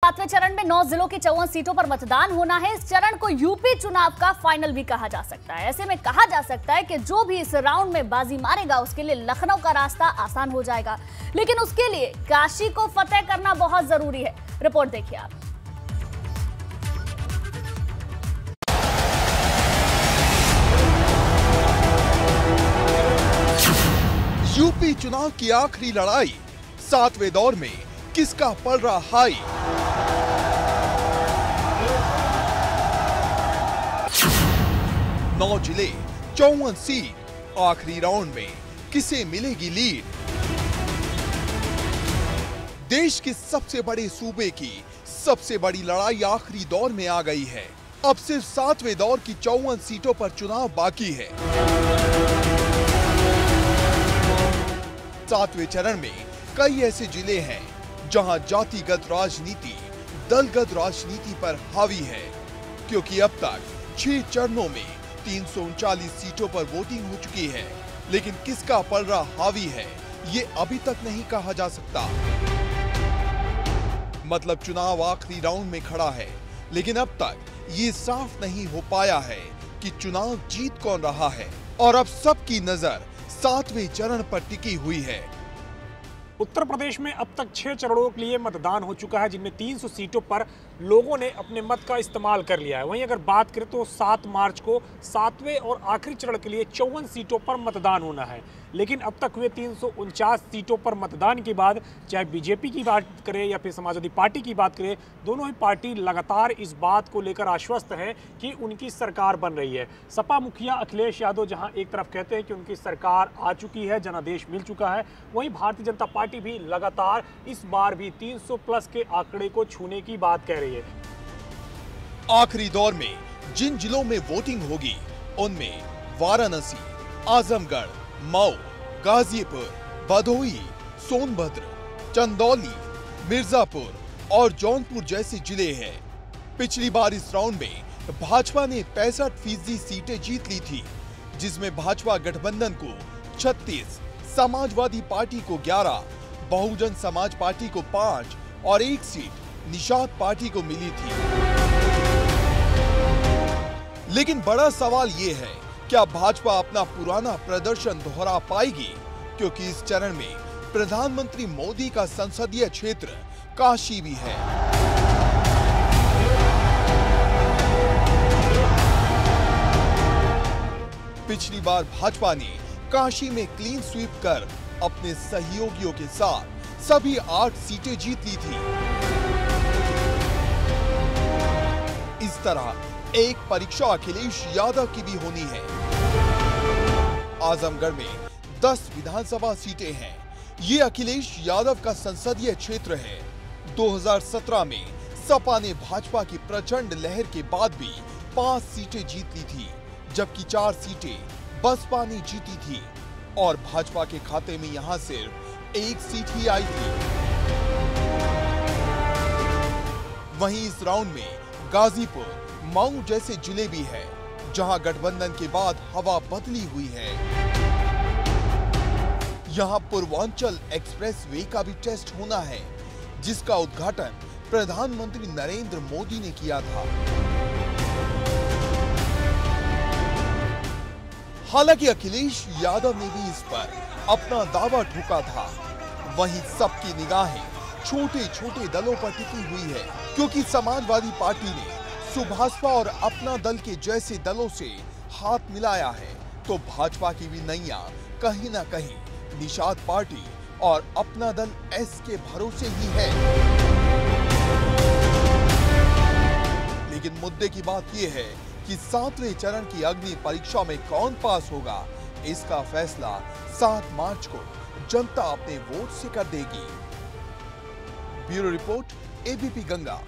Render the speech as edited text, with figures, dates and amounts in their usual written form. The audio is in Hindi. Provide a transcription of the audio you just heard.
सातवें चरण में 9 जिलों की 54 सीटों पर मतदान होना है। इस चरण को यूपी चुनाव का फाइनल भी कहा जा सकता है। ऐसे में कहा जा सकता है कि जो भी इस राउंड में बाजी मारेगा उसके लिए लखनऊ का रास्ता आसान हो जाएगा, लेकिन उसके लिए काशी को फतेह करना बहुत जरूरी है। रिपोर्ट देखिए आप। यूपी चुनाव की आखिरी लड़ाई, सातवें दौर में किसका पड़ रहा हाई। नौ जिले 54 सीट, आखिरी राउंड में किसे मिलेगी लीड। देश के सबसे बड़े सूबे की सबसे बड़ी लड़ाई आखिरी दौर में आ गई है। अब सिर्फ सातवें दौर की 54 सीटों पर चुनाव बाकी है। सातवें चरण में कई ऐसे जिले हैं जहां जातिगत राजनीति दलगत राजनीति पर हावी है, क्योंकि अब तक 6 चरणों में 339 सीटों पर वोटिंग हो चुकी है, लेकिन किसका पलड़ा हावी है ये अभी तक नहीं कहा जा सकता। मतलब चुनाव आखिरी राउंड में खड़ा है, लेकिन अब तक ये साफ नहीं हो पाया है कि चुनाव जीत कौन रहा है। और अब सबकी नजर सातवें चरण पर टिकी हुई है। उत्तर प्रदेश में अब तक 6 चरणों के लिए मतदान हो चुका है, जिनमें 300 सीटों पर लोगों ने अपने मत का इस्तेमाल कर लिया है। वहीं अगर बात करें तो 7 मार्च को सातवें और आखिरी चरण के लिए 54 सीटों पर मतदान होना है, लेकिन अब तक हुए 349 सीटों पर मतदान के बाद चाहे बीजेपी की बात करें या फिर समाजवादी पार्टी की बात करें, दोनों ही पार्टी लगातार इस बात को लेकर आश्वस्त है कि उनकी सरकार बन रही है। सपा मुखिया अखिलेश यादव जहां एक तरफ कहते हैं कि उनकी सरकार आ चुकी है, जनादेश मिल चुका है, वहीं भारतीय जनता पार्टी भी लगातार इस बार भी 300 प्लस के आंकड़े को छूने की बात कह रही है। आखिरी दौर में जिन जिलों में वोटिंग होगी उनमें वाराणसी, आजमगढ़, मऊ, गाजीपुर, भदोही, सोनभद्र, चंदौली, मिर्जापुर और जौनपुर जैसे जिले हैं। पिछली बार इस राउंड में भाजपा ने 65% सीटें जीत ली थी, जिसमें भाजपा गठबंधन को 36, समाजवादी पार्टी को 11, बहुजन समाज पार्टी को 5 और 1 सीट निषाद पार्टी को मिली थी। लेकिन बड़ा सवाल ये है, क्या भाजपा अपना पुराना प्रदर्शन दोहरा पाएगी? क्योंकि इस चरण में प्रधानमंत्री मोदी का संसदीय क्षेत्र काशी भी है। पिछली बार भाजपा ने काशी में क्लीन स्वीप कर अपने सहयोगियों के साथ सभी 8 सीटें जीत ली थी। इस तरह एक परीक्षा अखिलेश यादव की भी होनी है। आजमगढ़ में 10 विधानसभा सीटें हैं। ये अखिलेश यादव का संसदीय क्षेत्र है। 2017 में सपा ने भाजपा की प्रचंड लहर के बाद भी 5 सीटें जीत ली थी, जबकि 4 सीटें बसपा ने जीती थी और भाजपा के खाते में यहां सिर्फ 1 सीट ही आई थी। वहीं इस राउंड में गाजीपुर, मऊ जैसे जिले भी है, जहां गठबंधन के बाद हवा बदली हुई है। यहां पूर्वांचल एक्सप्रेस वे का भी टेस्ट होना है, जिसका उद्घाटन प्रधानमंत्री नरेंद्र मोदी ने किया था। हालांकि अखिलेश यादव ने भी इस पर अपना दावा ठोका था। वहीं सबकी निगाहें छोटे-छोटे दलों पर टिकी हुई है, क्योंकि समाजवादी पार्टी ने सुभाषपा और अपना दल के जैसे दलों से हाथ मिलाया है, तो भाजपा की भी नैया कहीं ना कहीं निषाद पार्टी और अपना दल एस के भरोसे ही है। लेकिन मुद्दे की बात यह है कि 7वें चरण की अग्नि परीक्षा में कौन पास होगा, इसका फैसला 7 मार्च को जनता अपने वोट से कर देगी। Bureau report, ABP Ganga.